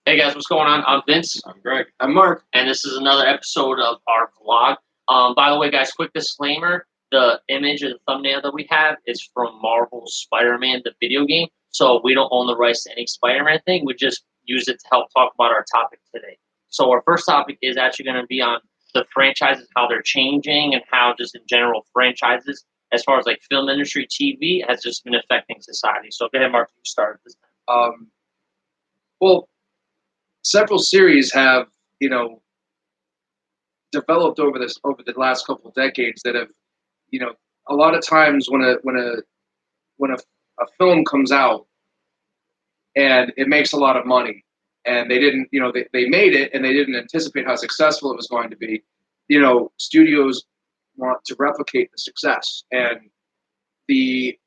Hey guys, what's going on? I'm Vince. I'm Greg. I'm Mark. And this is another episode of our vlog. By the way, guys, quick disclaimer. The image and the thumbnail that we have is from Marvel's Spider-Man, the video game. So we don't own the rights to any Spider-Man thing. We just use it to help talk about our topic today. So our first topic is actually going to be on the franchises, how they're changing, and how just in general franchises, as far as like film industry, TV, has just been affecting society. So go ahead, Mark, you start this time. Well, several series have, developed over the last couple of decades that have, a lot of times when a film comes out and it makes a lot of money and they didn't, they made it and they didn't anticipate how successful it was going to be, studios want to replicate the success. And the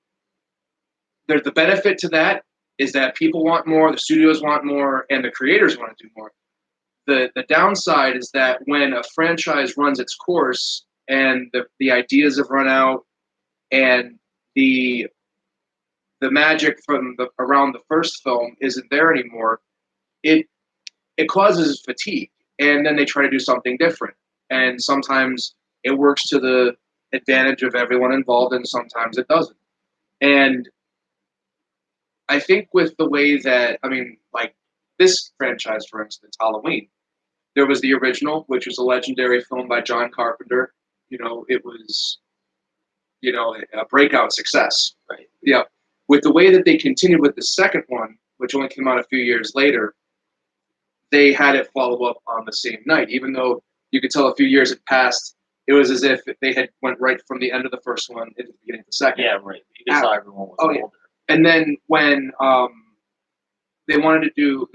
benefit to that is that people want more, the studios want more, and the creators want to do more. The downside is that when a franchise runs its course and the ideas have run out and the magic from around the first film isn't there anymore, it causes fatigue, and then they try to do something different. And sometimes it works to the advantage of everyone involved, and sometimes it doesn't. And I think with the way that, like this franchise, for instance, Halloween, there was the original, which was a legendary film by John Carpenter. It was, a breakout success. Right. Yeah. With the way that they continued with the second one, which only came out a few years later, they had it follow up on the same night. Even though you could tell a few years had passed, it was as if they had went right from the end of the first one into the beginning of the second. Yeah, right. You saw everyone was older. Yeah. And then when they wanted to,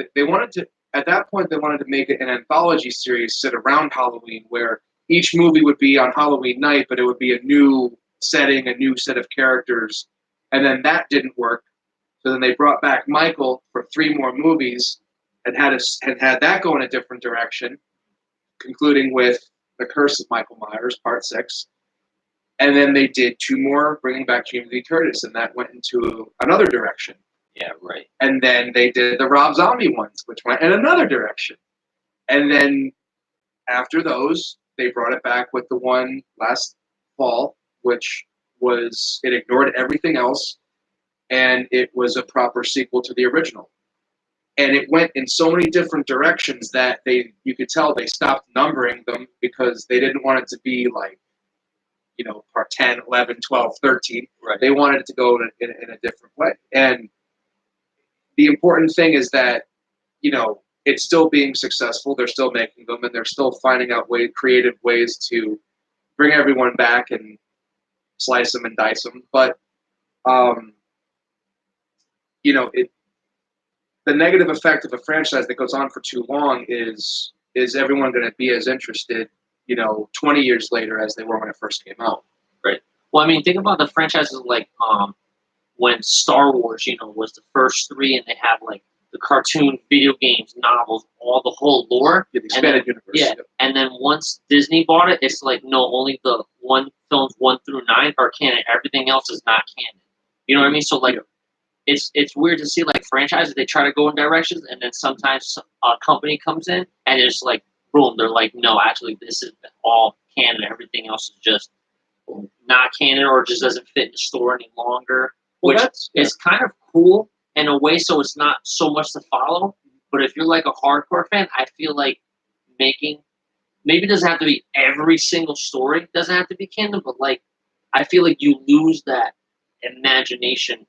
at that point, they wanted to make it an anthology series set around Halloween, where each movie would be on Halloween night, but it would be a new setting, a new set of characters. And then that didn't work. So then they brought back Michael for 3 more movies and had that go in a different direction, concluding with The Curse of Michael Myers, Part 6. And then they did 2 more, bringing back Jamie Lee Curtis, and that went into another direction. Yeah, right. And then they did the Rob Zombie ones, which went in another direction. And then after those, they brought it back with the one last fall, which was, it ignored everything else, and it was a proper sequel to the original. And it went in so many different directions that you could tell they stopped numbering them because they didn't want it to be like, part 10, 11, 12, 13. Right. They wanted it to go in a different way. And the important thing is that, it's still being successful. They're still making them, and they're still finding out creative ways to bring everyone back and slice them and dice them. But, the negative effect of a franchise that goes on for too long is everyone going to be as interested, 20 years later as they were when it first came out. Right. Well, think about the franchises like when Star Wars, was the first 3, and they have like the cartoon, video games, novels, the whole lore. The expanded universe. Yeah. And then once Disney bought it, it's like, no, only the films 1 through 9 are canon. Everything else is not canon. You know what I mean? So like, it's weird to see like franchises, they try to go in directions, and then sometimes a company comes in and it's like, boom, they're like, no, actually this is all canon. Everything else is just not canon, or just doesn't fit in the story any longer. Which is kind of cool in a way, so it's not so much to follow. But if you're like a hardcore fan, I feel like maybe it doesn't have to be every single story. It doesn't have to be canon, but like I feel like you lose that imagination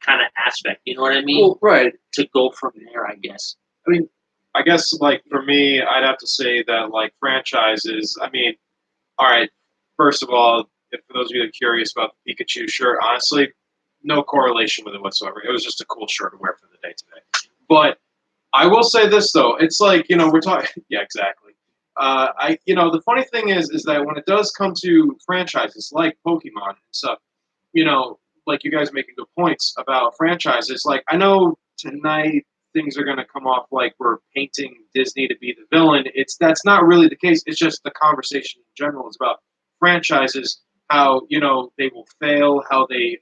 kind of aspect. You know what I mean? Well, right. To go from there, I guess. I guess, like, for me, I'd have to say that, like, franchises, all right, first of all, for those of you that are curious about the Pikachu shirt, honestly, no correlation with it whatsoever. It was just a cool shirt to wear for the day today. But I will say this, though. It's like, we're talking... Yeah, exactly. The funny thing is that when it does come to franchises like Pokemon and stuff, like you guys making good points about franchises, like, I know tonight things are going to come off like we're painting Disney to be the villain. That's not really the case. It's just the conversation in general is about franchises, how they will fail, how they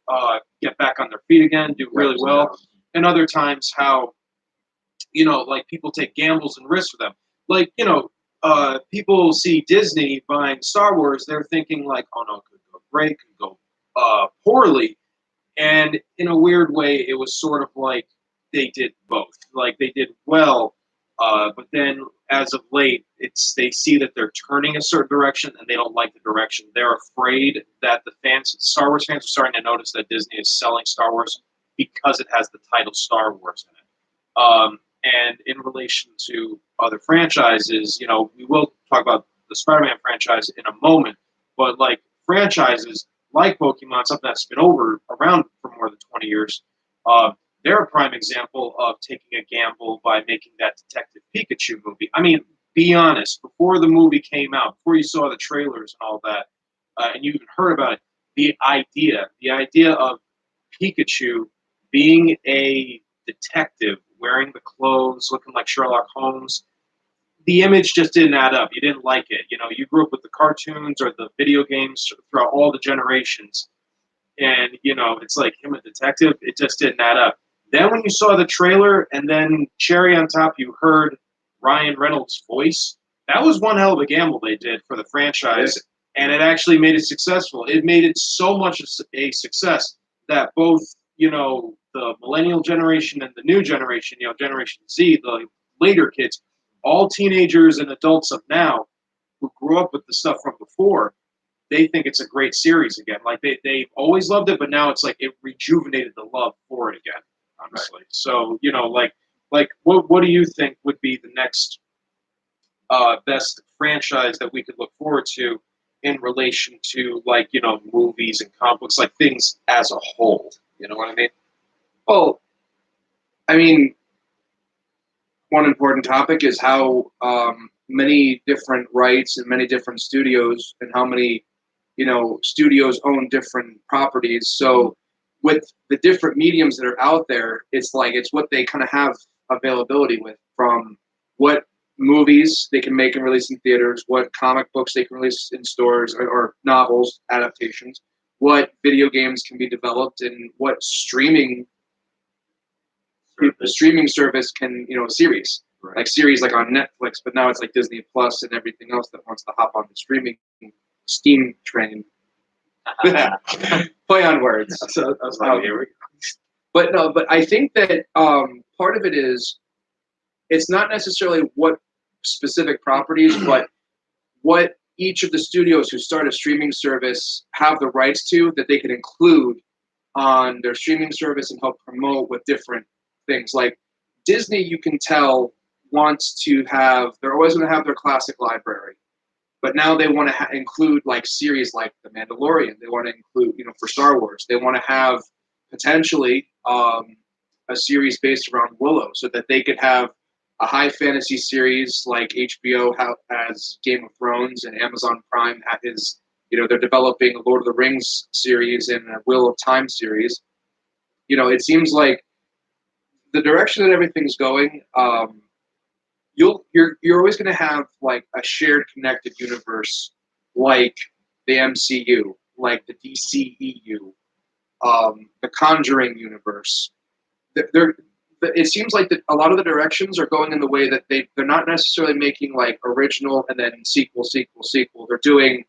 get back on their feet again, do really well, and other times how like people take gambles and risks for them. Like people see Disney buying Star Wars, they're thinking like, oh no, it could go great, could go poorly, and in a weird way, it was sort of like they did both. Like they did well, but then as of late, they see that they're turning a certain direction and they don't like the direction. They're afraid that Star Wars fans, are starting to notice that Disney is selling Star Wars because it has the title Star Wars in it. And in relation to other franchises, we will talk about the Spider-Man franchise in a moment, but like franchises like Pokemon, something that's been around for more than 20 years, they're a prime example of taking a gamble by making that Detective Pikachu movie. I mean, be honest, before the movie came out, before you saw the trailers and all that, and you even heard about it, the idea of Pikachu being a detective, wearing the clothes, looking like Sherlock Holmes, the image just didn't add up. You didn't like it. You grew up with the cartoons or the video games throughout all the generations, and it's like him a detective. It just didn't add up. Then when you saw the trailer, and then cherry on top, you heard Ryan Reynolds' voice. That was one hell of a gamble they did for the franchise, and it actually made it successful. It made it so much a success that both the millennial generation and the new generation, Generation Z, the later kids, all teenagers and adults of now who grew up with the stuff from before, they think it's a great series again. Like they've always loved it, but now it's like it rejuvenated the love for it again. Honestly, right. So like what do you think would be the next best franchise that we could look forward to in relation to movies and comic books, like things as a whole? You know what I mean? Well, I mean, one important topic is how many different rights and many different studios and how many studios own different properties. So with the different mediums that are out there, it's what they kind of have availability with, from what movies they can make and release in theaters, what comic books they can release in stores, or novels, adaptations, what video games can be developed, and what the streaming service can, series. Right. Like series like on Netflix, but now it's like Disney Plus and everything else that wants to hop on the streaming steam train. Play on words. But no, but I think that part of it is, it's not necessarily what specific properties, but what each of the studios who start a streaming service have the rights to, that they can include on their streaming service and help promote with different things. Like Disney, you can tell, wants to have, they're always going to have their classic library, but now they want to include like series like The Mandalorian. They want to include, for Star Wars, they want to have potentially a series based around Willow, so that they could have a high fantasy series like HBO has Game of Thrones, and Amazon Prime is, they're developing a Lord of the Rings series and a Wheel of Time series. It seems like the direction that everything's going, you're always going to have like a shared connected universe, like the MCU, like the DCEU, the Conjuring universe. It seems like a lot of the directions are going in the way that they're not necessarily making like original and then sequel. They're doing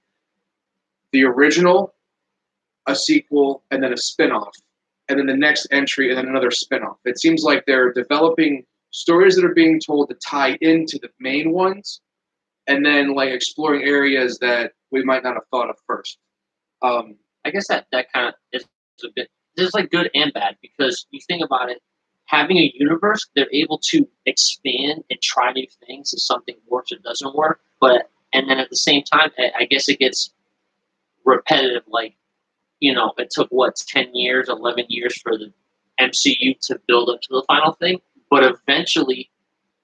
the original, a sequel, and then a spin-off, and then the next entry, and then another spin-off. It seems like they're developing stories that are being told to tie into the main ones, and then like exploring areas that we might not have thought of first. I guess that kind of is a bit, there's like good and bad, because you think about it, having a universe, they're able to expand and try new things if something works or doesn't work. And then at the same time, I guess it gets repetitive. Like, it took 10 years, 11 years for the MCU to build up to the final thing. But eventually,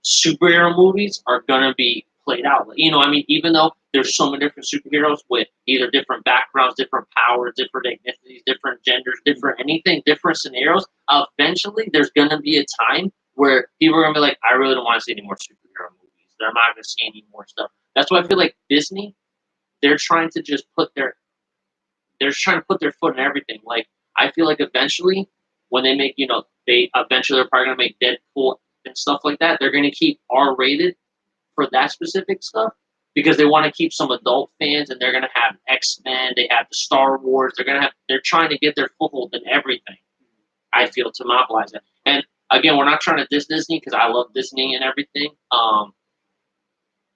superhero movies are going to be played out. You know, I mean, even though there's so many different superheroes with either different backgrounds, different powers, different ethnicities, different genders, different anything, different scenarios, eventually there's going to be a time where people are going to be like, I really don't want to see any more superhero movies. I'm not going to see any more stuff. That's why I feel like Disney, they're trying to just they're trying to put their foot in everything. Like, I feel like eventually, when they make, they're probably going to make Deadpool and stuff like that, they're going to keep R-rated for that specific stuff because they want to keep some adult fans, and they're going to have X-Men, they have the Star Wars, they're trying to get their foothold in everything, I feel, to monopolize it. And again, we're not trying to diss Disney because I love Disney and everything,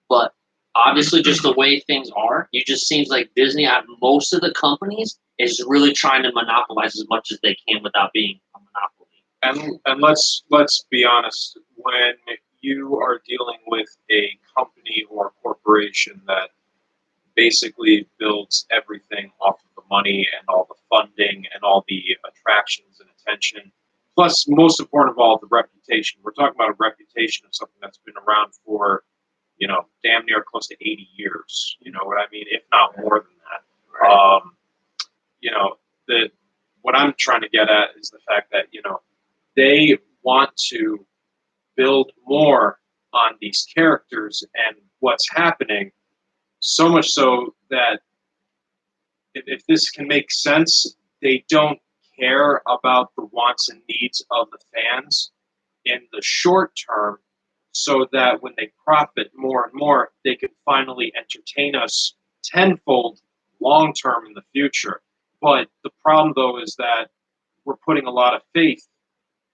but obviously, just the way things are, it just seems like Disney, at most of the companies, is really trying to monopolize as much as they can without being a monopoly. And let's be honest, when you are dealing with a company or a corporation that basically builds everything off of the money and all the funding and all the attractions and attention, plus, most important of all, the reputation. We're talking about a reputation of something that's been around for damn near close to 80 years. You know what I mean? If not more than that. Right. What I'm trying to get at is the fact that, they want to build more on these characters and what's happening, so much so that if this can make sense, they don't care about the wants and needs of the fans in the short term, so that when they profit more and more, they can finally entertain us tenfold long term in the future. But the problem, though, is that we're putting a lot of faith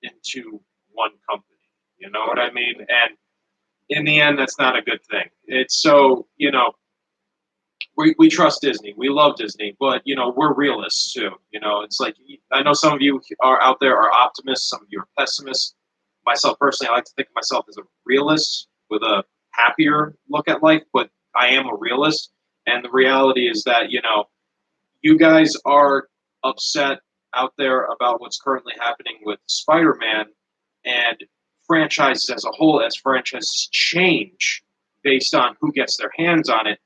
into one company. You know what I mean? And in the end, that's not a good thing. It's so, we trust Disney. We love Disney, but, we're realists too. It's like, I know some of you are out there are optimists, some of you are pessimists. Myself personally, I like to think of myself as a realist with a happier look at life, but I am a realist. And the reality is that, you guys are upset out there about what's currently happening with Spider-Man, and franchises as a whole, as franchises change based on who gets their hands on it.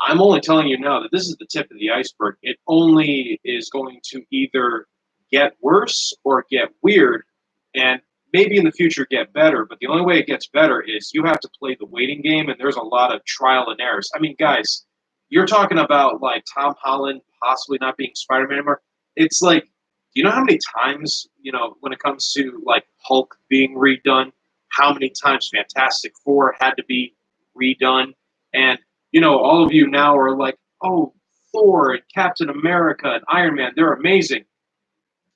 I'm only telling you now that this is the tip of the iceberg. It only is going to either get worse or get weird, and maybe in the future get better. But the only way it gets better is you have to play the waiting game, and there's a lot of trial and errors. I mean, guys, you're talking about like Tom Holland possibly not being Spider-Man anymore. It's like, do you know how many times, when it comes to like Hulk being redone, how many times Fantastic Four had to be redone? And, all of you now are like, oh, Thor and Captain America and Iron Man, they're amazing.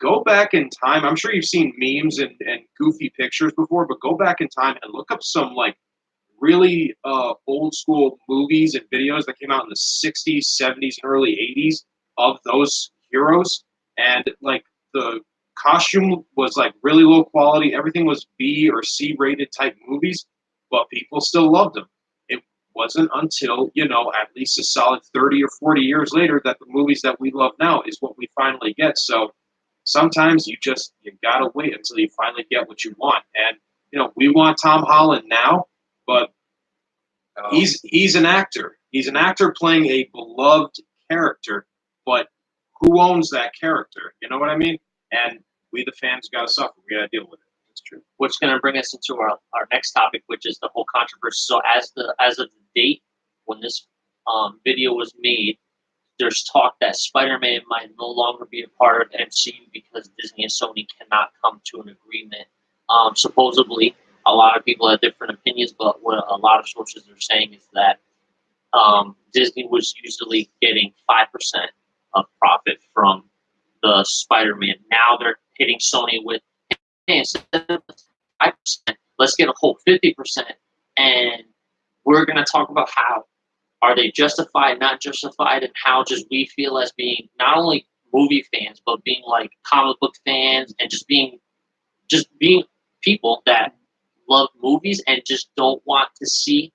Go back in time. I'm sure you've seen memes and goofy pictures before, but go back in time and look up some like really old school movies and videos that came out in the 60s, 70s, and early 80s of those heroes. And like the costume was like really low quality. Everything was B or C rated type movies, but people still loved them. It wasn't until, at least a solid 30 or 40 years later that the movies that we love now is what we finally get. So sometimes you gotta wait until you finally get what you want. And, we want Tom Holland now, but he's an actor. He's an actor playing a beloved character, but who owns that character? You know what I mean? And we, the fans, got to suffer. We got to deal with it. That's true. Which is going to bring us into our next topic, which is the whole controversy. So as of the date when this video was made, there's talk that Spider-Man might no longer be a part of the MCU because Disney and Sony cannot come to an agreement. Supposedly, a lot of people have different opinions, but what a lot of sources are saying is that Disney was usually getting 5% of profit from the Spider-Man. Now they're hitting Sony with, hey, instead of 5%, let's get a whole 50%. And we're going to talk about how are they justified, not justified, and how just we feel as being not only movie fans, but being like comic book fans and just being people that love movies and just don't want to see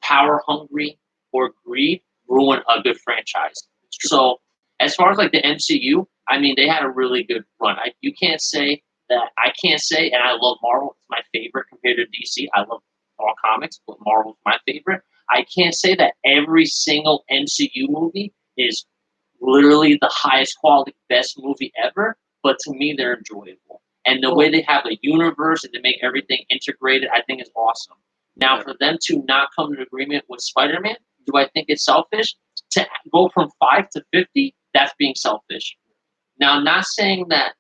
power hungry or greed ruin a good franchise. So as far as like the MCU, I mean, they had a really good run. I can't say, and I love Marvel. It's my favorite compared to DC. I love all comics, but Marvel's my favorite. I can't say that every single MCU movie is literally the highest quality, best movie ever, but to me, they're enjoyable. And the way they have a universe and to make everything integrated, I think is awesome. Now, for them to not come to an agreement with Spider-Man, do I think it's selfish? To go from 5 to 50, that's being selfish. Now, not saying that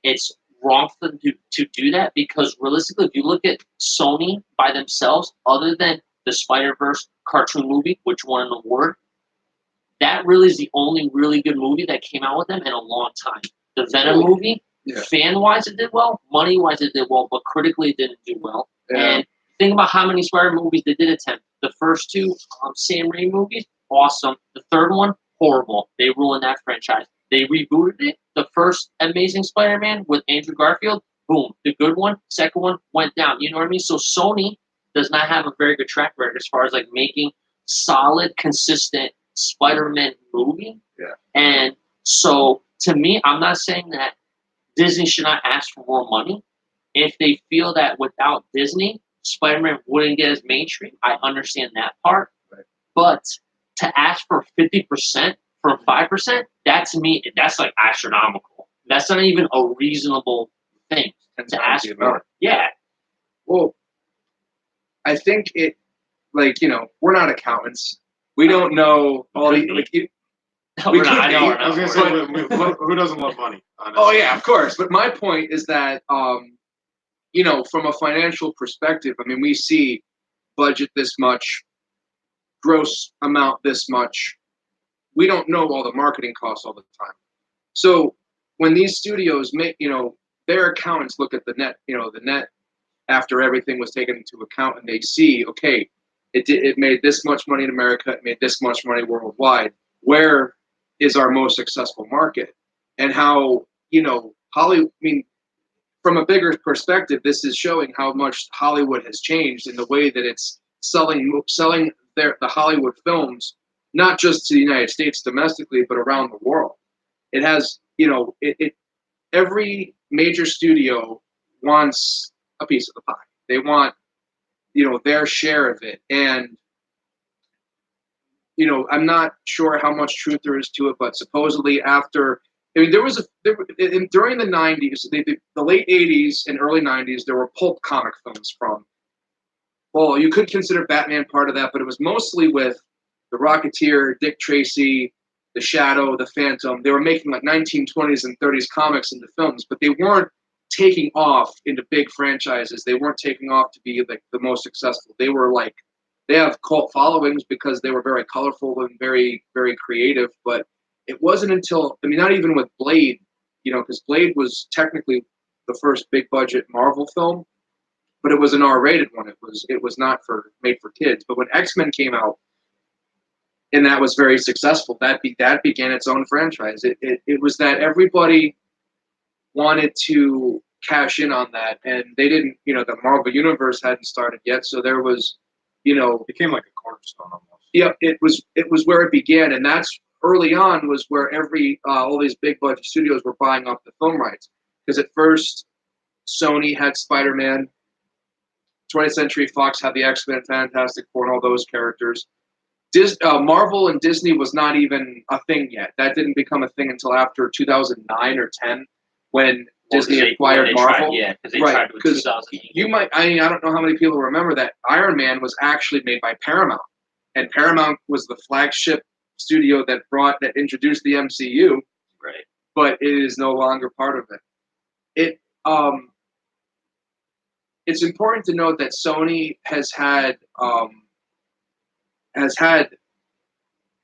it's wrong for them to do that, because realistically, if you look at Sony by themselves, other than the Spider-Verse cartoon movie, which won an award, that really is the only really good movie that came out with them in a long time. The Venom movie, fan-wise it did well, money-wise it did well, but critically it didn't do well. And think about how many Spider-Man movies they did attempt. The first two Sam Raimi movies, awesome. The third one, horrible. They ruined that franchise. They rebooted it. The first Amazing Spider-Man with Andrew Garfield, boom. The good one, second one, went down. You know what I mean? So Sony does not have a very good track record as far as like making solid, consistent Spider-Man movie. Yeah. And so to me, I'm not saying that Disney should not ask for more money. If they feel that without Disney, Spider-Man wouldn't get as mainstream, I understand that part. Right. But to ask for 50% from 5%, that to me, that's like astronomical. That's not even a reasonable thing to ask for. Yeah. Well, I think it, like, you know, we're not accountants. We don't know all the. Like, I know. I was gonna say, who doesn't love money? Honestly. Oh yeah, of course. But my point is that, you know, from a financial perspective, I mean, we see budget this much, gross amount this much. We don't know all the marketing costs all the time. So when these studios make, you know, their accountants look at the net, you know, the net after everything was taken into account, and they see, okay, it made this much money in America, it made this much money worldwide. Where is our most successful market? And how, you know, Hollywood, I mean, from a bigger perspective, this is showing how much Hollywood has changed in the way that it's selling the Hollywood films, not just to the United States domestically, but around the world. It has, you know, every major studio wants a piece of the pie. They want, you know, their share of it. And, you know, I'm not sure how much truth there is to it, but supposedly after, I mean, during the 90s, the late 80s and early 90s, there were pulp comic films from, well, you could consider Batman part of that, but it was mostly with the Rocketeer, Dick Tracy, the Shadow, the Phantom. They were making like 1920s and 30s comics into films, but they weren't taking off into big franchises. They weren't taking off to be like the most successful. They were like, they have cult followings because they were very colorful and very, very creative. But it wasn't until, I mean, not even with Blade, you know, because Blade was technically the first big budget Marvel film, but it was an R-rated one. It was not made for kids. But when X-Men came out, and that was very successful, that began its own franchise. It was that everybody wanted to cash in on that, and they didn't, you know, the Marvel Universe hadn't started yet, so there was, you know, it became like a cornerstone almost. Yeah, it was where it began, and that's early on was where all these big budget studios were buying up the film rights, because at first Sony had Spider-Man, 20th Century Fox had the X-Men, Fantastic Four, and all those characters. Marvel and Disney was not even a thing yet. That didn't become a thing until after 2009 or 10, when Disney acquired Marvel. Because they tried with 2008. You might, I don't know how many people remember that Iron Man was actually made by Paramount, and Paramount was the flagship studio that introduced the MCU. Right. But it is no longer part of it. It's important to note that Sony has had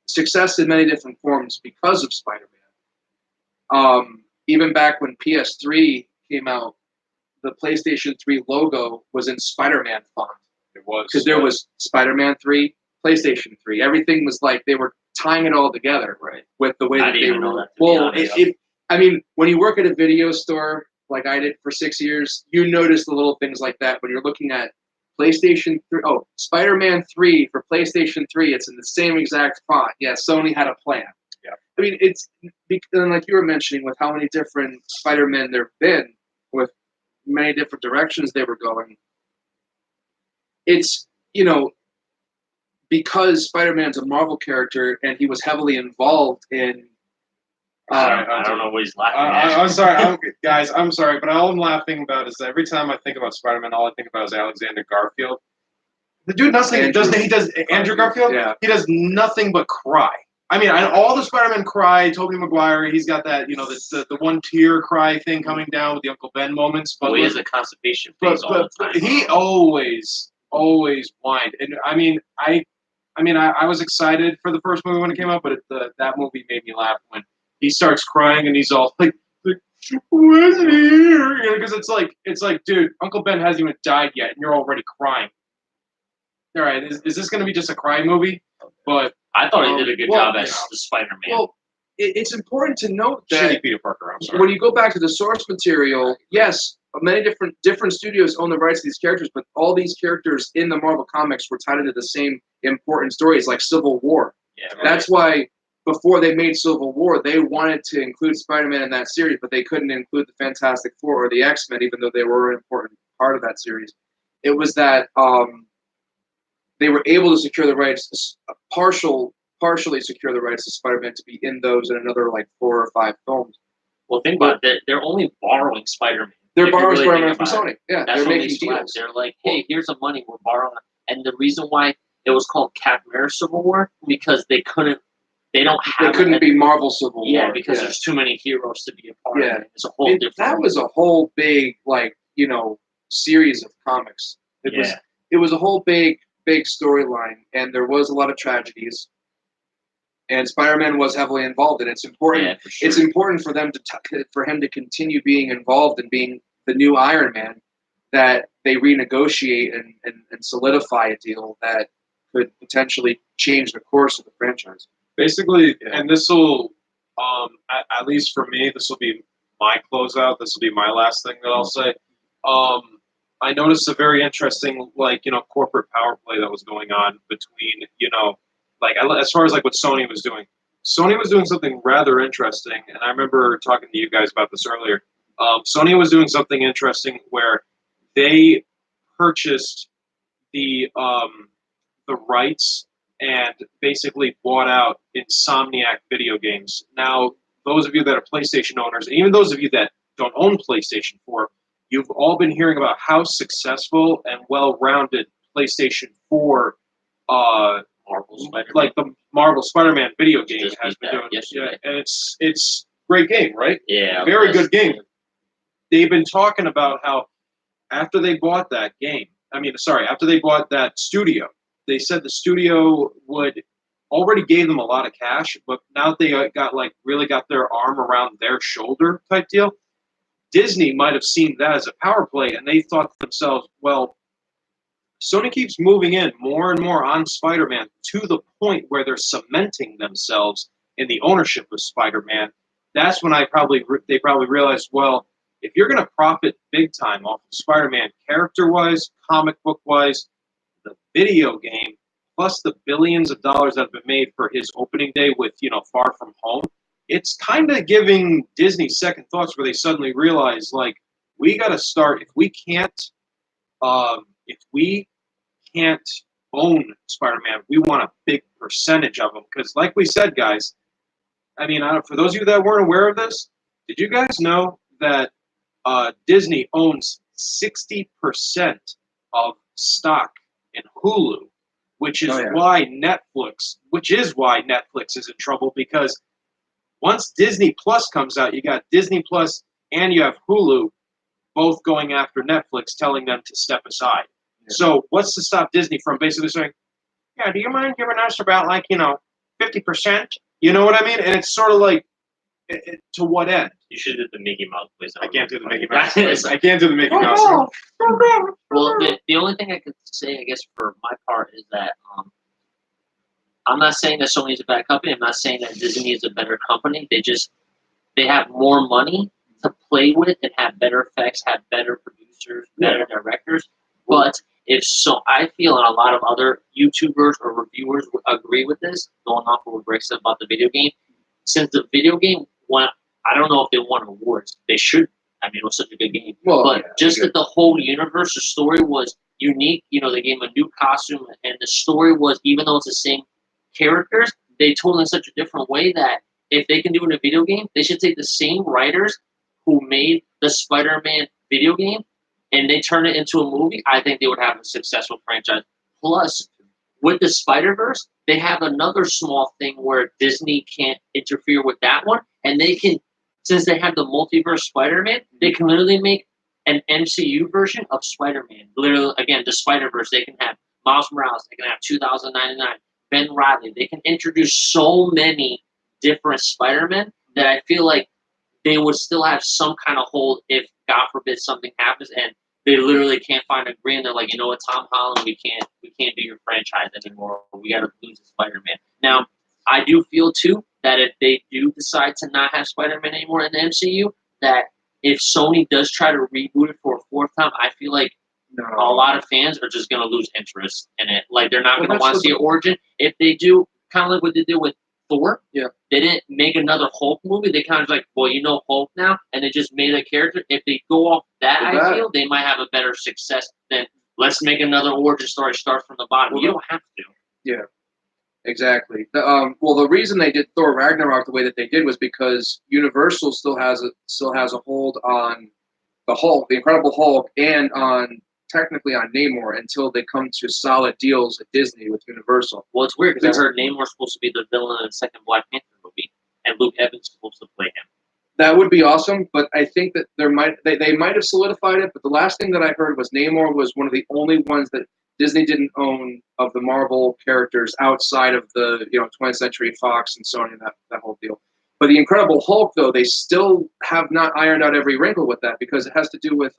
success in many different forms because of Spider-Man. Even back when PS3 came out, the PlayStation 3 logo was in Spider-Man font. It was. Because there was Spider-Man 3, PlayStation 3. Everything was like they were tying it all together, right, with the way that they were. Well, I mean, when you work at a video store like I did for 6 years, you notice the little things like that when you're looking at PlayStation 3. Oh, Spider-Man 3 for PlayStation 3. It's in the same exact font. Yeah, Sony had a plan. Yeah. I mean, it's, and like you were mentioning, with how many different Spider-Men there have been, with many different directions they were going, it's because Spider-Man's a Marvel character and he was heavily involved in. I don't know what he's laughing at. I'm sorry, guys. I'm sorry, but all I'm laughing about is that every time I think about Spider-Man, all I think about is Alexander Garfield. The dude does Andrew Garfield. Yeah. He does nothing but cry. I mean, all the Spider-Man cry. Tobey Maguire, he's got that, the one tear cry thing coming down with the Uncle Ben moments. But he has a constipation face all the time. He always whined, and I was excited for the first movie when it came out, but that movie made me laugh when he starts crying and he's all like where's here? Because it's like, dude, Uncle Ben hasn't even died yet, and you're already crying. All right, is this going to be just a cry movie? But I thought he did a good job as the Spider-Man. Well, it's important to note shitty that Peter Parker. I'm sorry. when you go back to the source material, yes, many different studios own the rights to these characters, but all these characters in the Marvel comics were tied into the same important stories, like Civil War. Yeah, right. That's why before they made Civil War, they wanted to include Spider-Man in that series, but they couldn't include the Fantastic Four or the X-Men, even though they were an important part of that series. It was that they were able to secure the rights, partially secure the rights to Spider-Man to be in those and another like 4 or 5 films. Well, think about it. They're only borrowing Spider-Man. They're borrowing Spider-Man from Sony. Yeah, that's they're making deals. They're like, hey, here's the money we're borrowing. And the reason why it was called Captain America Civil War, because they couldn't be Marvel Civil War. Yeah, because there's too many heroes to be a part of it. It's a whole different. That was a whole big series of comics. It was a whole big storyline, and there was a lot of tragedies. And Spider-Man was heavily involved, and it's important. Yeah, for sure. It's important for them for him to continue being involved and being the new Iron Man, that they renegotiate and solidify a deal that could potentially change the course of the franchise. Basically, and this will, at least for me, this will be my closeout. This will be my last thing that I'll say. I noticed a very interesting, corporate power play that was going on between, as far as what Sony was doing. Sony was doing something rather interesting, and I remember talking to you guys about this earlier. Sony was doing something interesting where they purchased the rights and basically bought out Insomniac video games. Now, those of you that are PlayStation owners, and even those of you that don't own PlayStation 4, you've all been hearing about how successful and well-rounded PlayStation 4, the Marvel Spider-Man video game has been doing. Yesterday. And it's great game, right? Yeah. Very good game. They've been talking about how after they bought that after they bought that studio, they said the studio already gave them a lot of cash, but now they really got their arm around their shoulder type deal. Disney might have seen that as a power play, and they thought to themselves, well, Sony keeps moving in more and more on Spider-Man to the point where they're cementing themselves in the ownership of Spider-Man. That's when they probably realized, well, if you're going to profit big time off of Spider-Man character-wise, comic book-wise, the video game, plus the billions of dollars that have been made for his opening day with, Far From Home, it's kind of giving Disney second thoughts where they suddenly realize, we got to start, if we can't own Spider-Man, we want a big percentage of them. Because like we said, guys, for those of you that weren't aware of this, did you guys know that Disney owns 60% of stock in Hulu, which is why Netflix is in trouble, because once Disney Plus comes out, you got Disney Plus and you have Hulu both going after Netflix, telling them to step aside. Yeah. So what's to stop Disney from basically saying, yeah, do you mind giving us about 50%? You know what I mean? And it's sort of to what end? You should do the Mickey Mouse voice. I can't do the Mickey Mouse voice. I can't do the Mickey Mouse voice. Well, the only thing I could say, I guess, for my part is that I'm not saying that Sony is a bad company. I'm not saying that Disney is a better company. They have more money to play with and have better effects, have better producers, better directors. But I feel, and a lot of other YouTubers or reviewers would agree with this, going off of what Greg said about the video game. Since the video game won, I don't know if they won awards. They should. It was such a good game. Well, but just that the whole universe, the story was unique. You know, they gave him a new costume, and the story was, even though it's the same characters, they told it in such a different way that if they can do it in a video game, they should take the same writers who made the Spider-Man video game and they turn it into a movie. I think they would have a successful franchise. Plus, with the Spider-Verse, they have another small thing where Disney can't interfere with that one, and they can, since they have the multiverse Spider-Man, they can literally make an MCU version of Spider-Man. Literally, again, the Spider-Verse, they can have Miles Morales, they can have 2099, Ben Riley. They can introduce so many different Spider-Men that I feel like they would still have some kind of hold if, God forbid, something happens and they literally can't find a agreement. They're like, you know what, Tom Holland, we can't do your franchise anymore. We got to lose Spider-Man. Now, I do feel too that if they do decide to not have Spider-Man anymore in the MCU, that if Sony does try to reboot it for a fourth time, I feel like a lot of fans are just going to lose interest in it. Like, they're not going to want to see an origin. If they do, kind of like what they did with Thor, yeah, they didn't make another Hulk movie. They kind of like, well, you know Hulk now, and they just made a character. If they go off that, I feel they might have a better success than let's make another origin story, start from the bottom. Well, you don't have to. Yeah, exactly. Well, the reason they did Thor Ragnarok the way that they did was because Universal still has a hold on the Hulk, the Incredible Hulk, and technically on Namor until they come to solid deals at Disney with Universal. Well, it's weird because I heard Namor's supposed to be the villain in the second Black Panther movie, and Luke Evans is supposed to play him. That would be awesome, but I think that they might have solidified it. But the last thing that I heard was Namor was one of the only ones that Disney didn't own of the Marvel characters outside of the 20th Century Fox and Sony and that whole deal. But the Incredible Hulk, though, they still have not ironed out every wrinkle with that because it has to do with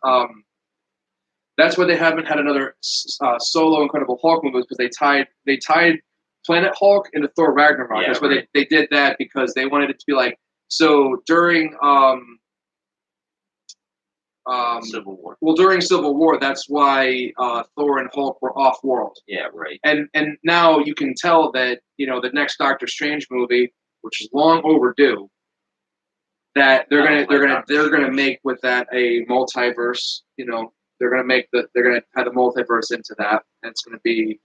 that's why they haven't had another solo Incredible Hulk movie because they tied Planet Hulk into Thor Ragnarok. Yeah, that's why they did that because they wanted it to be like so during Civil War. Well, during Civil War, that's why Thor and Hulk were off world. Yeah, right. And now you can tell that the next Doctor Strange movie, which is long overdue, that they're gonna make with that a multiverse. They're gonna have the multiverse into that, and it's gonna be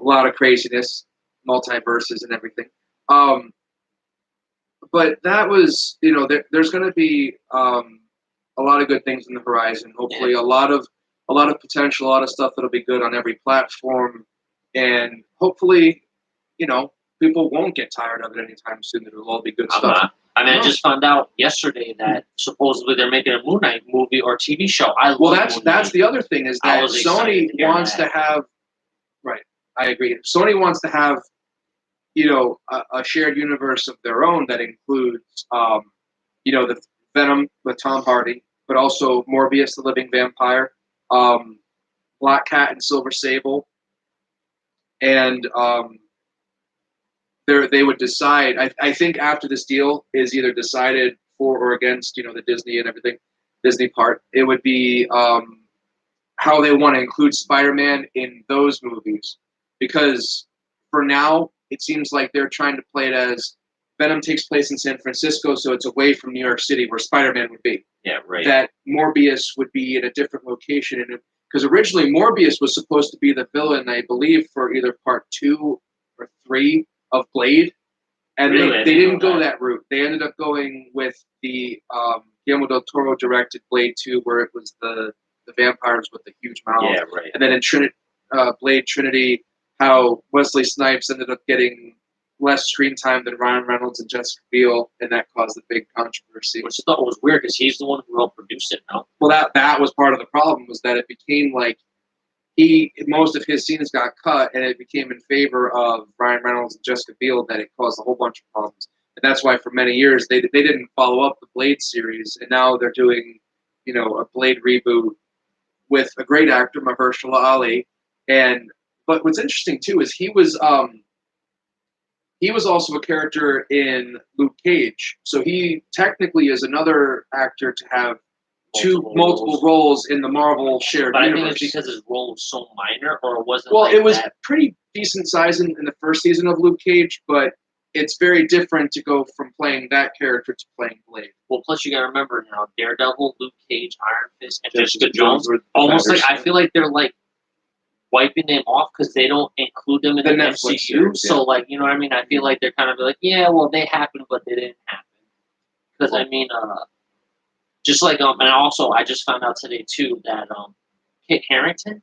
a lot of craziness, multiverses and everything. But that was there's gonna be a lot of good things in the horizon. Hopefully, a lot of potential, a lot of stuff that'll be good on every platform, and hopefully, people won't get tired of it anytime soon. It'll all be good stuff. I just found out yesterday that supposedly they're making a Moon Knight movie or TV show. That's the other thing is that Sony wants to have. Right, I agree. Sony wants to have, a shared universe of their own that includes, the Venom with Tom Hardy, but also Morbius the Living Vampire, Black Cat and Silver Sable, and they would decide. I think after this deal is either decided for or against, the Disney and everything, Disney part, it would be how they want to include Spider-Man in those movies. Because for now, it seems like they're trying to play it as Venom takes place in San Francisco, so it's away from New York City where Spider-Man would be. Yeah, right. That Morbius would be in a different location. Because originally Morbius was supposed to be the villain, I believe, for either part 2 or 3 of Blade, and really? they didn't go that route. They ended up going with the Guillermo del Toro directed Blade 2, where it was the vampires with the huge mouth. Yeah, right. And then in Blade Trinity, how Wesley Snipes ended up getting less screen time than Ryan Reynolds and Jessica Biel, and that caused a big controversy. Which I thought was weird because he's the one who helped produce it. No. Well, that was part of the problem, was that it became like most of his scenes got cut, and it became in favor of Ryan Reynolds and Jessica Biel, that it caused a whole bunch of problems. And that's why for many years they didn't follow up the Blade series, and now they're doing, a Blade reboot with a great actor, Mahershala Ali. But what's interesting too is he was also a character in Luke Cage, so he technically is another actor to have multiple roles in the Marvel shared universe. I think it's because his role was so minor, or it wasn't. Well, it was pretty decent size in the first season of Luke Cage, but it's very different to go from playing that character to playing Blade. Well, plus you got to remember now, Daredevil, Luke Cage, Iron Fist, and Jessica Jones, almost like I feel like they're like wiping them off because they don't include them in The the Netflix MCU. series, So, like, you know what I mean? I feel like they're kind of like, yeah, well, they happened, but they didn't happen. Because, I mean, just like, and also, I just found out today, too, that Kit Harington,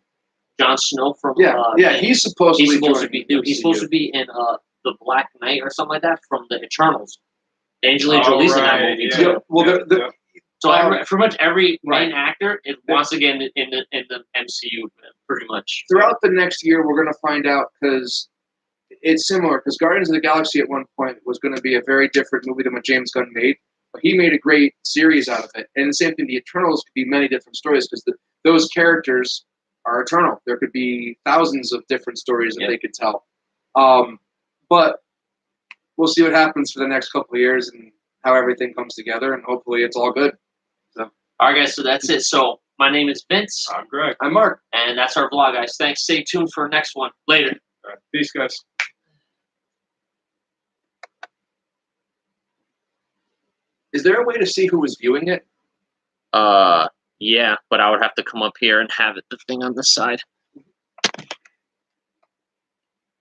Jon Snow from... he's supposed he's to supposed to be. be, dude, he's supposed to be in the Black Knight or something like that from the Eternals. Angelina Jolie's in that movie, yeah. too. Well, So pretty much every main Right. actor wants to get in the MCU, pretty much. throughout the next year, we're going to find out because it's similar. Because Guardians of the Galaxy at one point was going to be a very different movie than what James Gunn made, but he made a great series out of it. And the same thing, the Eternals could be many different stories because those characters are eternal. There could be thousands of different stories that they could tell. But we'll see what happens for the next couple of years and how everything comes together, and hopefully it's all good. All right, guys, so that's it. So my name is Vince. I'm Greg. I'm Mark. And that's our vlog, guys. Thanks. Stay tuned for the next one. Later. All right. Peace, guys. Is there a way to see who was viewing it? Yeah, but I would have to come up here and have the thing on the side.